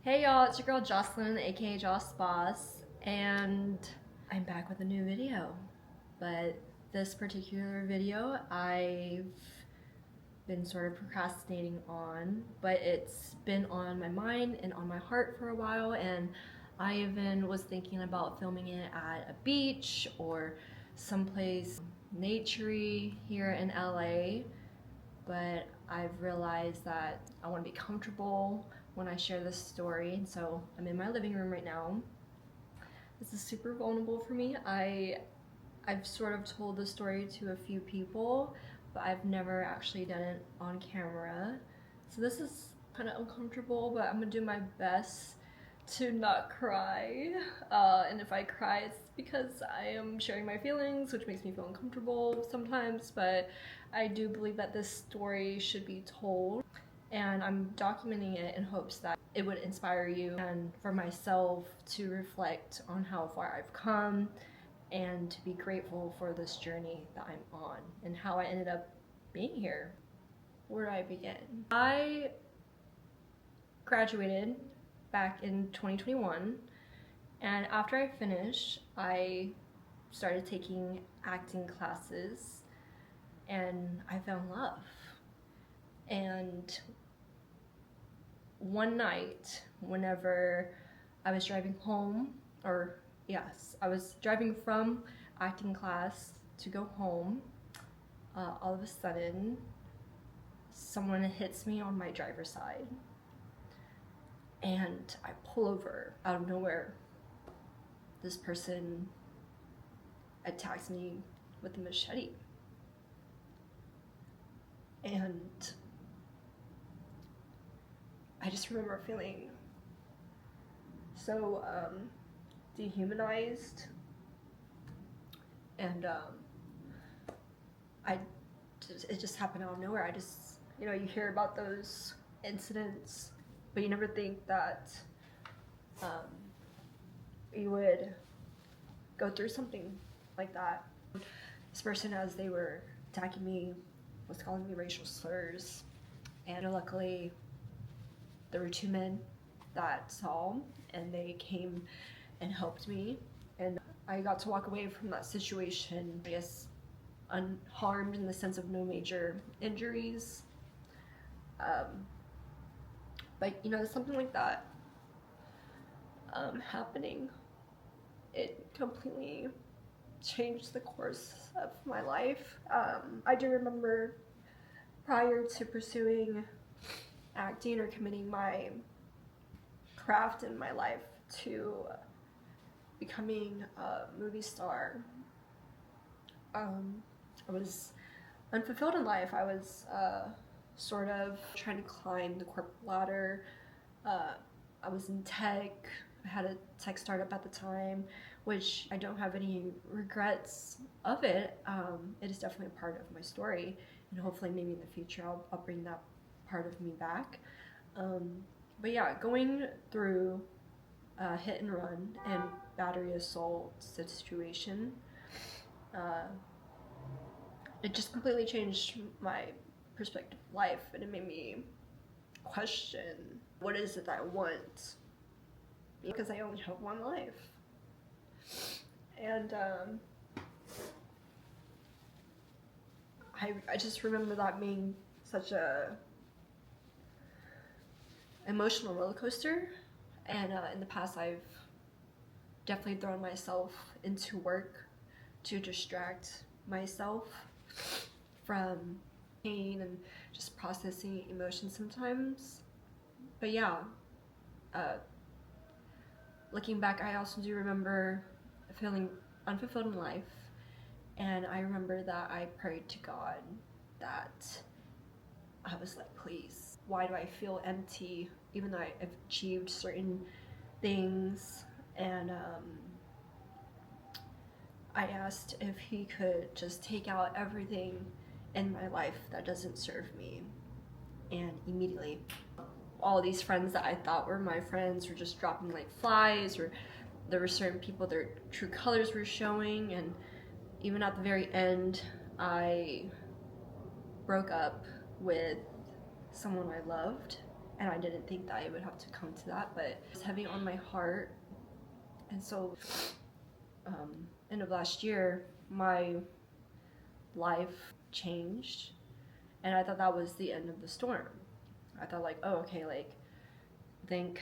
Hey y'all, it's your girl Jocelyn, aka Joss Boss, and I'm back with a new video. But this particular video I've been sort of procrastinating on, but it's been on my mind and on my heart for a while, and I even was thinking about filming it at a beach or someplace naturey here in LA. But I've realized that I want to be comfortable when I share this story, and so I'm in my living room right now. This is super vulnerable for me. I've sort of told the story to a few people, but I've never actually done it on camera. So this is kind of uncomfortable, but I'm gonna do my best to not cry. And if I cry, it's because I am sharing my feelings, which makes me feel uncomfortable sometimes, but I do believe that this story should be told, and I'm documenting it in hopes that it would inspire you and for myself to reflect on how far I've come and to be grateful for this journey that I'm on and how I ended up being here. Where do I begin? I graduated back in 2021, and after I finished, I started taking acting classes and I fell in love. And one night, whenever I was driving home, I was driving from acting class to go home, all of a sudden, someone hits me on my driver's side. And I pull over out of nowhere. This person attacks me with a machete. And I just remember feeling so dehumanized, and it just happened out of nowhere. I just, you hear about those incidents, but you never think that you would go through something like that. This person, as they were attacking me, was calling me racial slurs, and luckily there were two men that saw, and they came and helped me, and I got to walk away from that situation, I guess, unharmed in the sense of no major injuries. But something like that happening, it completely changed the course of my life. I do remember, prior to pursuing acting or committing my craft in my life to becoming a movie star, I was unfulfilled in life. I was sort of trying to climb the corporate ladder. I was in tech. I had a tech startup at the time, which I don't have any regrets of it. It is definitely a part of my story, and hopefully maybe in the future I'll bring that part of me back. But yeah, going through a hit and run and battery assault situation, it just completely changed my perspective of life, and it made me question, what is it that I want? Because I only have one life. And I just remember that being such a emotional roller coaster, and in the past I've definitely thrown myself into work to distract myself from pain and just processing emotions sometimes. But yeah, looking back, I also do remember feeling unfulfilled in life, and I remember that I prayed to God that I was like, please, why do I feel empty even though I've achieved certain things? And I asked if he could just take out everything in my life that doesn't serve me. And immediately, all these friends that I thought were my friends were just dropping like flies, or there were certain people their true colors were showing. And even at the very end, I broke up with someone I loved, and I didn't think that it would have to come to that, but it was heavy on my heart. And so end of last year, my life changed, and I thought that was the end of the storm. I thought like, oh, okay, like thank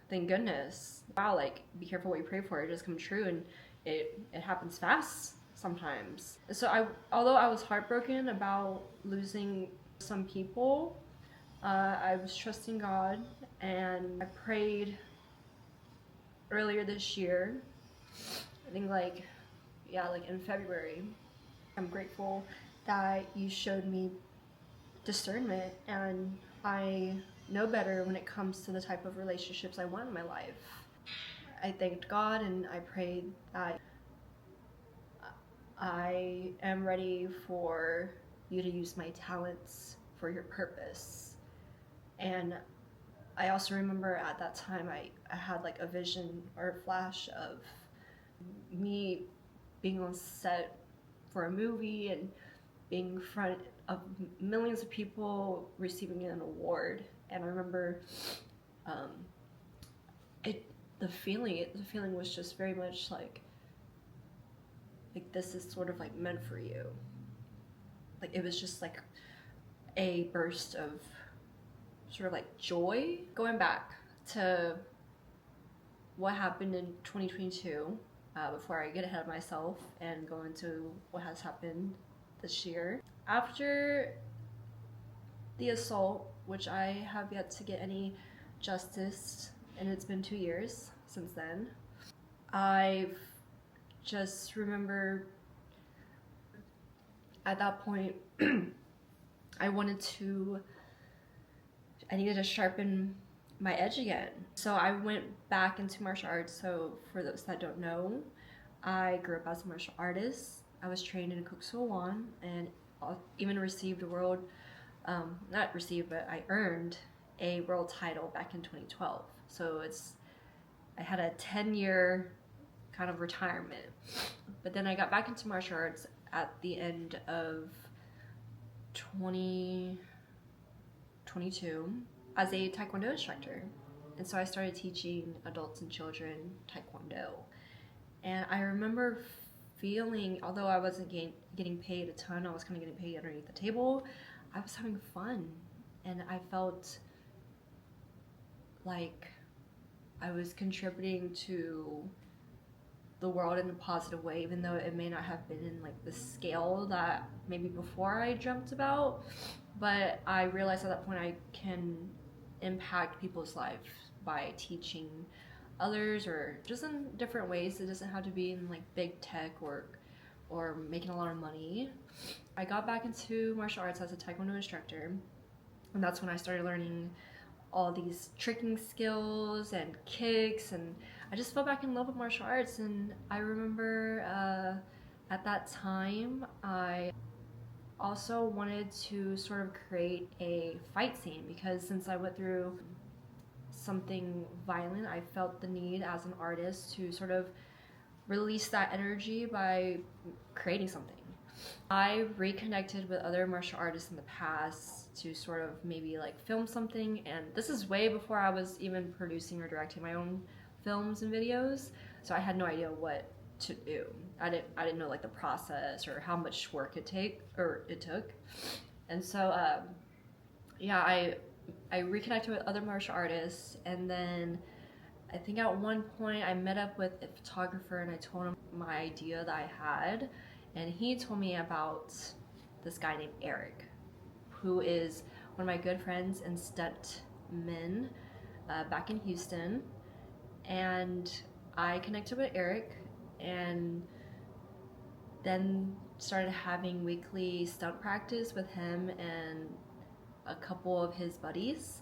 goodness. Wow, like be careful what you pray for, it just comes true, and it happens fast sometimes. So although I was heartbroken about losing some people, I was trusting God, and I prayed earlier this year. I think like in February. I'm grateful that you showed me discernment, and I know better when it comes to the type of relationships I want in my life. I thanked God, and I prayed that I am ready for you to use my talents for your purpose. And I also remember at that time I had like a vision or a flash of me being on set for a movie and being in front of millions of people receiving an award. And I remember the feeling was just very much like this is sort of like meant for you. Like it was just like a burst of sort of like joy. Going back to what happened in 2022, before I get ahead of myself and go into what has happened this year. After the assault, which I have yet to get any justice, and it's been 2 years since then, I just remember at that point I needed to sharpen my edge again. So I went back into martial arts. So for those that don't know, I grew up as a martial artist. I was trained in Kuk Sool Won, and even received a world, not received, but I earned a world title back in 2012. So I had a 10-year kind of retirement. But then I got back into martial arts at the end of 2022 as a Taekwondo instructor. And so I started teaching adults and children Taekwondo. And I remember feeling, although I wasn't getting paid a ton, I was kind of getting paid underneath the table, I was having fun. And I felt like I was contributing to the world in a positive way, even though it may not have been in like the scale that maybe before I dreamt about. But I realized at that point I can impact people's lives by teaching others, or just in different ways. It doesn't have to be in like big tech or making a lot of money. I got back into martial arts as a Taekwondo instructor, and that's when I started learning all these tricking skills and kicks, and I just fell back in love with martial arts. And I remember at that time I also wanted to sort of create a fight scene, because since I went through something violent, I felt the need as an artist to sort of release that energy by creating something. I reconnected with other martial artists in the past to sort of maybe like film something, and this is way before I was even producing or directing my own films and videos, so I had no idea what to do. I didn't know like the process or how much work it took. And so I reconnected with other martial artists, and then I think at one point I met up with a photographer, and I told him my idea that I had, and he told me about this guy named Eric, who is one of my good friends and stuntmen back in Houston. And I connected with Eric, and then started having weekly stunt practice with him and a couple of his buddies.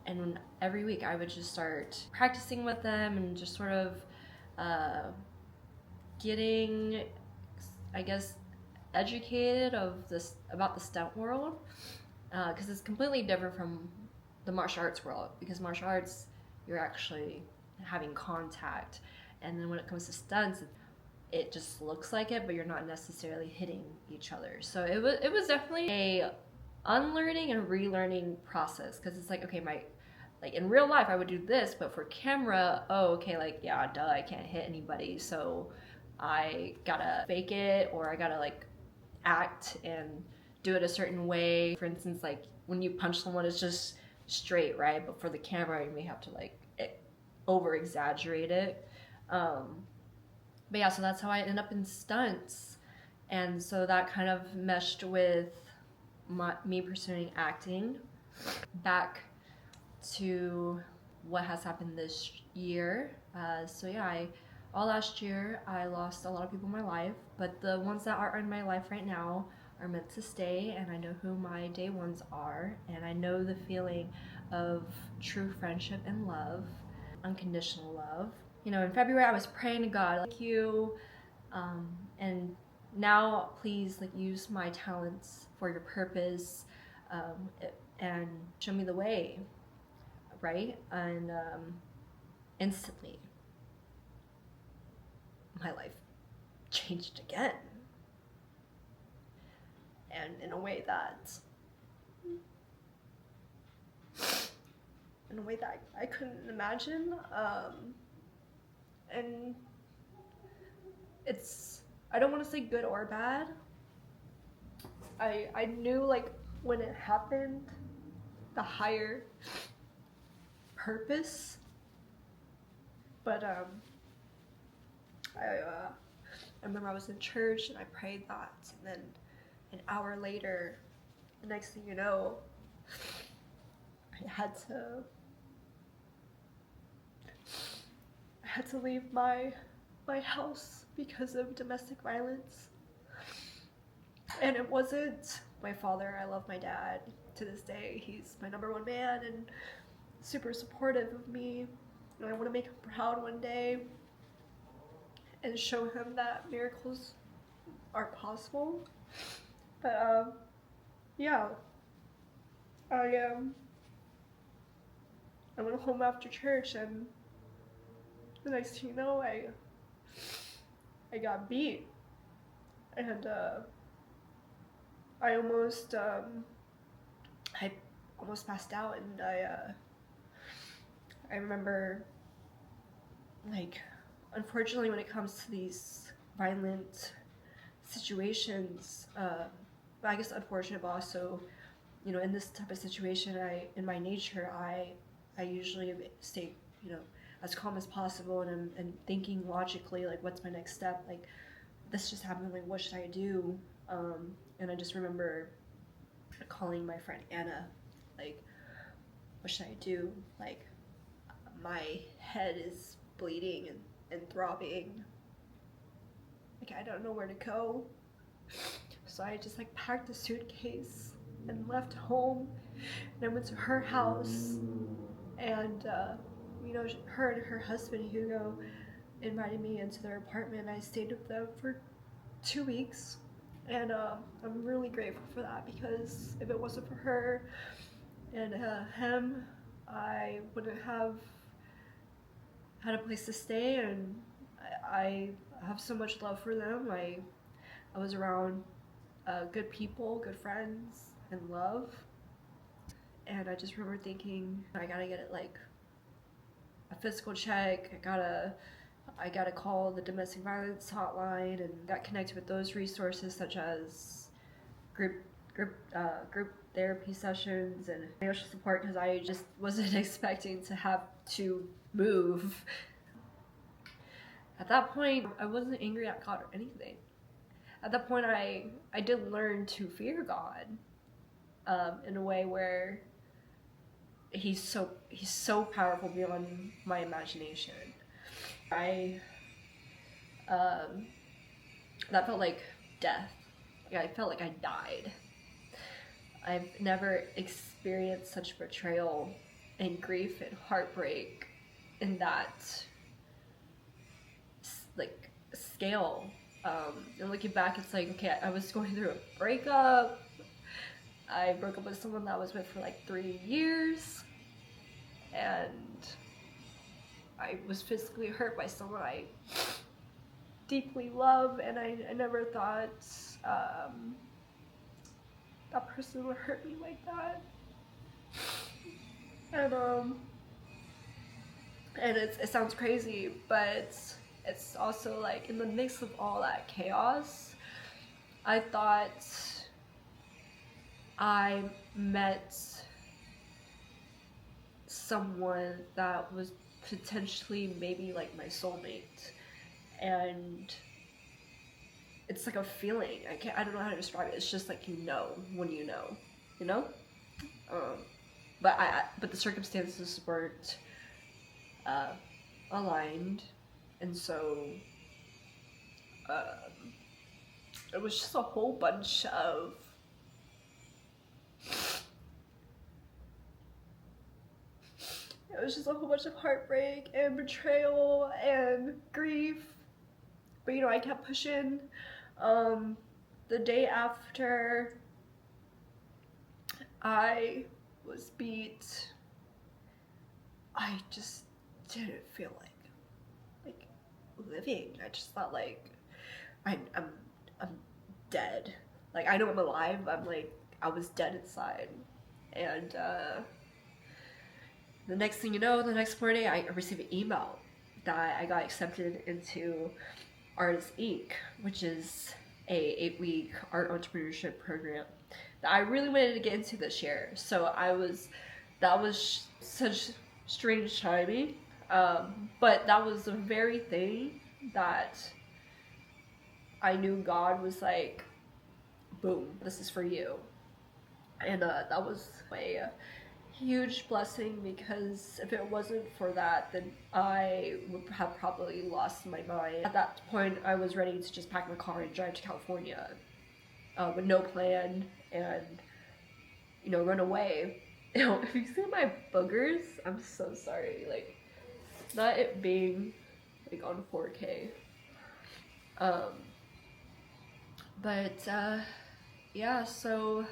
And every week I would just start practicing with them and just sort of getting, I guess, educated about the stunt world, because it's completely different from the martial arts world. Because martial arts, you're actually having contact, and then when it comes to stunts, it just looks like it, but you're not necessarily hitting each other. So it was definitely a unlearning and relearning process, because it's like, okay, like in real life I would do this, but for camera, oh, okay, like, yeah, duh, I can't hit anybody, so I gotta fake it, or I gotta like act and do it a certain way. For instance, like when you punch someone, it's just straight, right? But for the camera, you may have to like over exaggerate it. But yeah, so that's how I end up in stunts. And so that kind of meshed with me pursuing acting. Back to what has happened this year. So yeah, all last year I lost a lot of people in my life, but the ones that are in my life right now are meant to stay, and I know who my day ones are, and I know the feeling of true friendship and love, unconditional love. You know, in February I was praying to God, like, thank you, and now please like use my talents for your purpose, and show me the way, right? And instantly my life changed again, and in a way that I couldn't imagine. And it's, I don't want to say good or bad. I knew like when it happened, the higher purpose, but I remember I was in church and I prayed that, and then an hour later, the next thing you know, I had to leave my house because of domestic violence. And it wasn't my father. I love my dad to this day. He's my number one man and super supportive of me, and I want to make him proud one day and show him that miracles are possible. But yeah, I went home after church, and the next thing you know, I got beat, and I almost passed out, and I remember, like, unfortunately, when it comes to these violent situations, I guess unfortunate, but also, you know, in this type of situation, in my nature, I usually stay, you know, as calm as possible, and I'm thinking logically, like, what's my next step? Like, this just happened, like, what should I do? And I just remember calling my friend Anna, like, what should I do? Like, my head is bleeding and throbbing. Like, I don't know where to go. So I just like packed a suitcase and left home, and I went to her house, and you know, her and her husband Hugo invited me into their apartment. I stayed with them for 2 weeks, and I'm really grateful for that, because if it wasn't for her and him, I wouldn't have had a place to stay, and I have so much love for them. I was around good people, good friends, and love. And I just remember thinking, I gotta get it like a physical check. I gotta call the domestic violence hotline, and got connected with those resources, such as group therapy sessions and emotional support, because I just wasn't expecting to have to move. At that point, I wasn't angry at God or anything. At that point, I did learn to fear God, in a way where he's so powerful beyond my imagination. That felt like death. Like, I felt like I died. I've never experienced such betrayal and grief and heartbreak in that like scale. And looking back, it's like, okay, I was going through a breakup. I broke up with someone that I was with for like 3 years, and I was physically hurt by someone I deeply love, and I never thought that person would hurt me like that. And it sounds crazy, but it's also like in the mix of all that chaos, I thought I met someone that was potentially maybe like my soulmate. And it's like a feeling. I don't know how to describe it. It's just like you know when you know, you know? But the circumstances weren't aligned, and so it was just a whole bunch of heartbreak and betrayal and grief. But you know, I kept pushing. The day after I was beat, I just didn't feel like living. I just felt like I'm dead. Like, I know I'm alive, but I'm like, I was dead inside. And the next thing you know, the next morning I received an email that I got accepted into Artist Inc., which is a 8-week art entrepreneurship program that I really wanted to get into this year. So that was such strange timing. But that was the very thing that I knew God was like, boom, this is for you. And that was a huge blessing, because if it wasn't for that, then I would have probably lost my mind. At that point, I was ready to just pack my car and drive to California with no plan and, you know, run away. You know, if you see my boogers, I'm so sorry. Like, not it being like on 4K. Yeah, so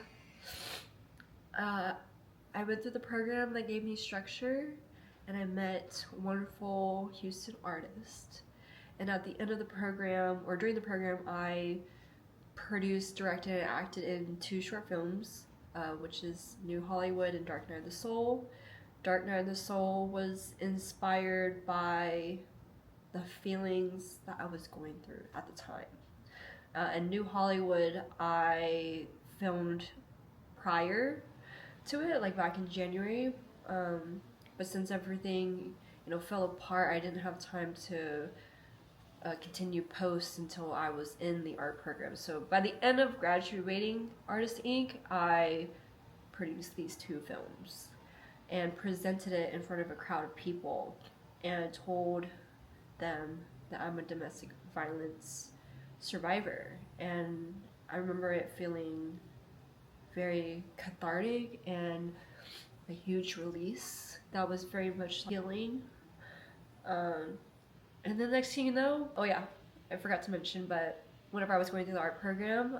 I went through the program that gave me structure, and I met wonderful Houston artists. And at the end of the program, or during the program, I produced, directed, and acted in 2 short films, which is New Hollywood and Dark Night of the Soul. Dark Night of the Soul was inspired by the feelings that I was going through at the time. And New Hollywood, I filmed prior to it, like back in January, but since everything, you know, fell apart, I didn't have time to continue post until I was in the art program. So by the end of graduating Artist Inc., I produced these 2 films and presented it in front of a crowd of people and told them that I'm a domestic violence survivor. And I remember it feeling very cathartic and a huge release that was very much healing. And then next thing you know, oh yeah, I forgot to mention, but whenever I was going through the art program,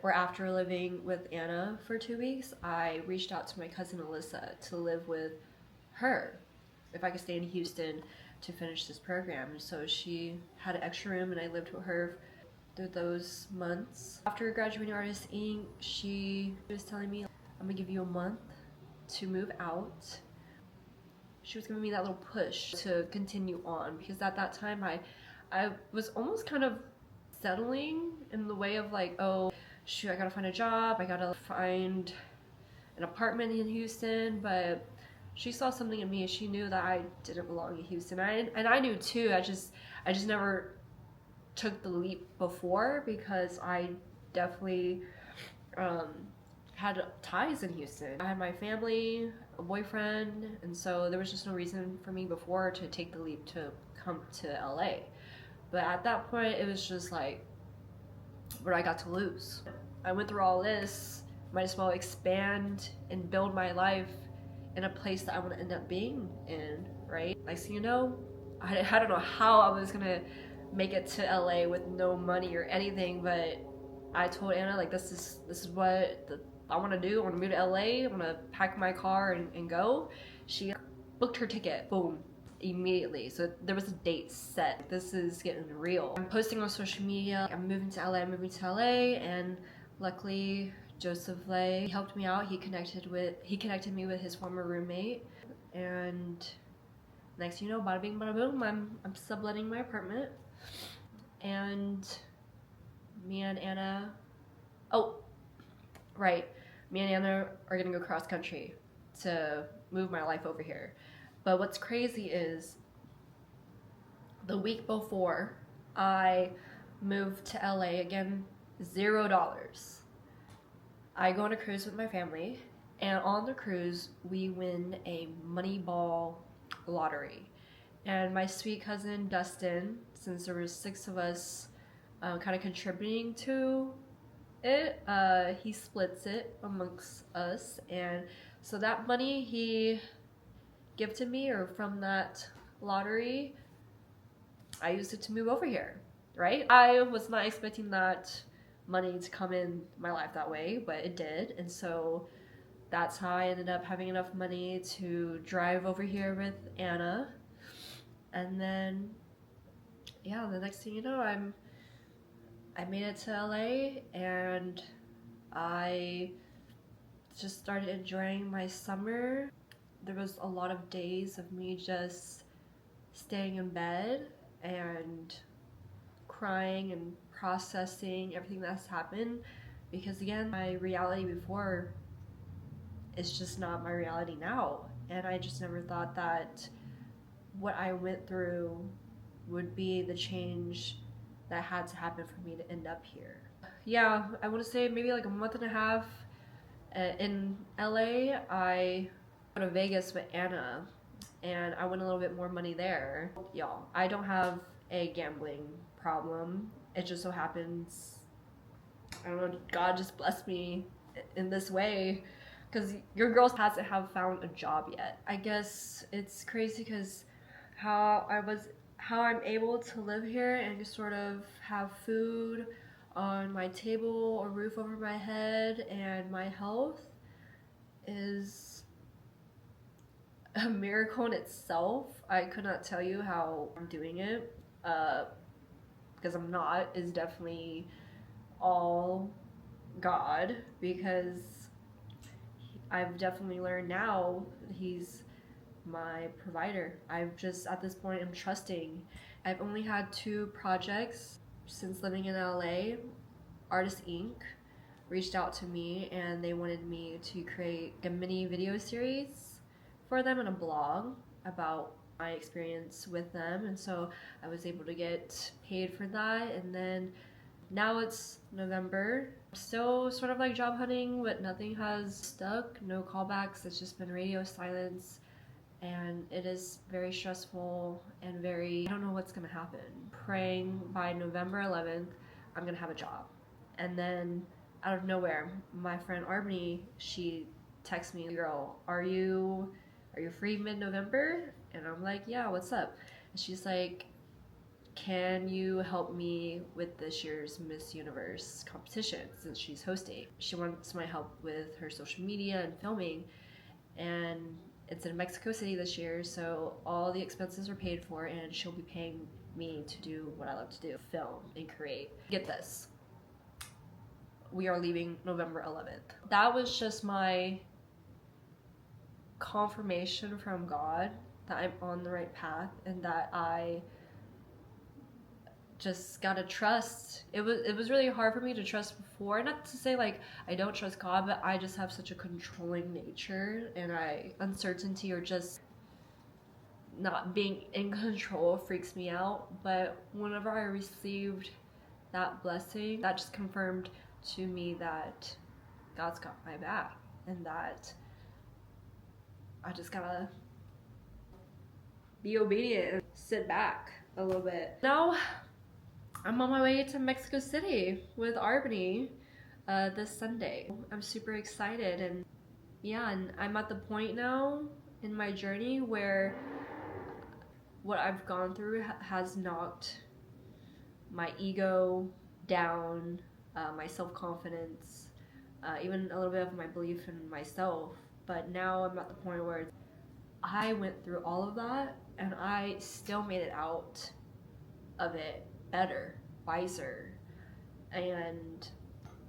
or after living with Anna for 2 weeks, I reached out to my cousin Alyssa to live with her if I could stay in Houston to finish this program. So she had an extra room, and I lived with her through those months. After graduating Artist Inc., she was telling me, I'm gonna give you a month to move out. She was giving me that little push to continue on, because at that time I was almost kind of settling in the way of like, oh shoot, I gotta find a job, I gotta find an apartment in Houston. But she saw something in me, and she knew that I didn't belong in Houston. And I knew too. I just never took the leap before, because I definitely had ties in Houston. I had my family, a boyfriend, and so there was just no reason for me before to take the leap to come to LA. But at that point, it was just like, what I got to lose. I went through all this, might as well expand and build my life in a place that I want to end up being in, right? Like, so, you know, I don't know how I was gonna make it to LA with no money or anything, but I told Anna, like, this is what I want to do. I want to move to LA. I want to pack my car and go. She booked her ticket, boom, immediately. So there was a date set. This is getting real. I'm posting on social media, I'm moving to LA, and luckily Joseph Lay. He helped me out. He connected me with his former roommate, and next thing you know, bada bing bada boom, I'm subletting my apartment, and me and Anna, oh right, me and Anna are gonna go cross country to move my life over here. But what's crazy is the week before I moved to LA, again, $0. I go on a cruise with my family, and on the cruise we win a Moneyball lottery. And my sweet cousin Dustin, since there was 6 of us kind of contributing to it, he splits it amongst us, and so that money he gifted me, or from that lottery, I used it to move over here, right? I was not expecting that money to come in my life that way, but it did, and so that's how I ended up having enough money to drive over here with Anna. And then, yeah, the next thing you know, I made it to LA, and I just started enjoying my summer. There was a lot of days of me just staying in bed and crying and processing everything that's happened, because again, my reality before is just not my reality now, and I just never thought that what I went through would be the change that had to happen for me to end up here. Yeah, I want to say maybe like a month and a half in LA, I went to Vegas with Anna, and I won a little bit more money there. Y'all, I don't have a gambling problem. It just so happens, I don't know, God just blessed me in this way, because your girl hasn't found a job yet. I guess it's crazy because how I'm able to live here and just sort of have food on my table, or roof over my head, and my health is a miracle in itself. I could not tell you how I'm doing it, because I'm not. Is definitely all God, because I've definitely learned now He's my provider. I've just, at this point, I'm trusting. I've only had 2 projects since living in LA. Artist Inc. reached out to me, and they wanted me to create a mini video series for them and a blog about my experience with them, and so I was able to get paid for that. And then now it's November. I'm still sort of like job hunting, but nothing has stuck. No callbacks. It's just been radio silence, and it is very stressful and very, I don't know what's gonna happen. Praying by November 11th, I'm gonna have a job. And then out of nowhere, my friend Arbany, she texts me, "Girl, are you free mid-November?" And I'm like, "Yeah, what's up?" And she's like, "Can you help me with this year's Miss Universe competition, since she's hosting? She wants my help with her social media and filming, and it's in Mexico City this year, so all the expenses are paid for, and she'll be paying me to do what I love to do, film and create." Get this, we are leaving November 11th. That was just my confirmation from God that I'm on the right path, and that I just gotta trust. It was really hard for me to trust before. Not to say like I don't trust God, but I just have such a controlling nature, and uncertainty, or just not being in control, freaks me out. But whenever I received that blessing, that just confirmed to me that God's got my back, and that I just gotta be obedient and sit back a little bit. Now I'm on my way to Mexico City with Arbany this Sunday. I'm super excited, and yeah, and I'm at the point now in my journey where what I've gone through has knocked my ego down, my self-confidence, even a little bit of my belief in myself. But now I'm at the point where I went through all of that, and I still made it out of it better, wiser, and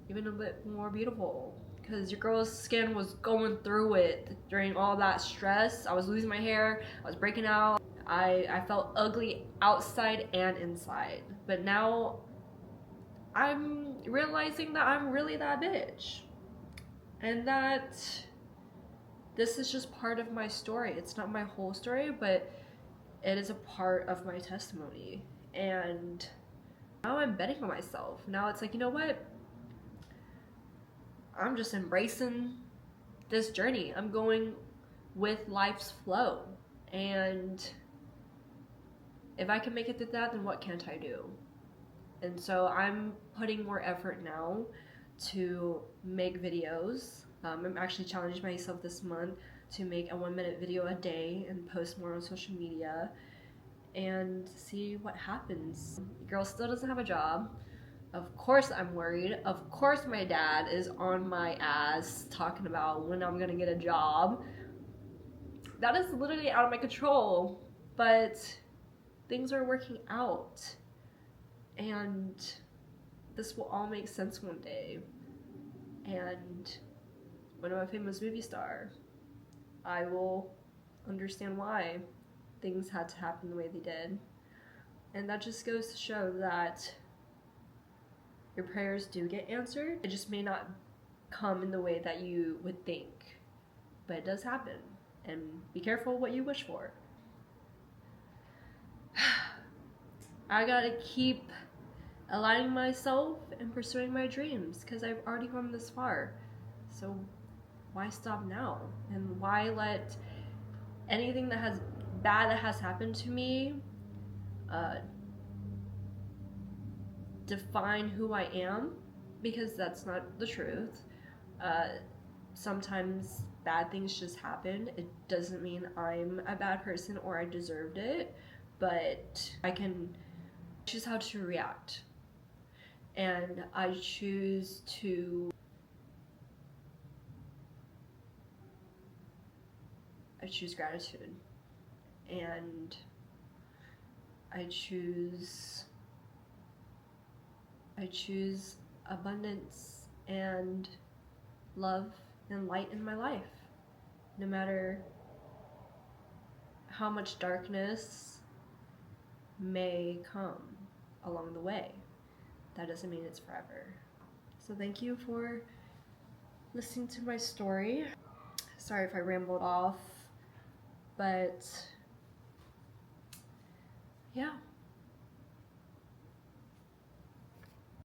even a bit more beautiful. Because your girl's skin was going through it during all that stress. I was losing my hair, I was breaking out. I felt ugly outside and inside. But now I'm realizing that I'm really that bitch. And that this is just part of my story. It's not my whole story, but it is a part of my testimony. And now I'm betting on myself. Now it's like, you know what? I'm just embracing this journey. I'm going with life's flow. And if I can make it through that, then what can't I do? And so I'm putting more effort now to make videos. I'm actually challenging myself this month to make a 1-minute video a day and post more on social media and see what happens. The girl still doesn't have a job. Of course I'm worried. Of course my dad is on my ass talking about when I'm gonna get a job. That is literally out of my control, but things are working out. And this will all make sense one day. And when I'm a famous movie star, I will understand why things had to happen the way they did. And that just goes to show that your prayers do get answered. It just may not come in the way that you would think, but it does happen. And be careful what you wish for. I gotta keep aligning myself and pursuing my dreams because I've already gone this far. So why stop now? And why let anything that has happened to me define who I am? Because that's not the truth. Sometimes bad things just happen. It doesn't mean I'm a bad person or I deserved it, but I can choose how to react. And I choose gratitude, and I choose abundance and love and light in my life, no matter how much darkness may come along the way. That doesn't mean it's forever. So thank you for listening to my story. Sorry if I rambled off, but yeah.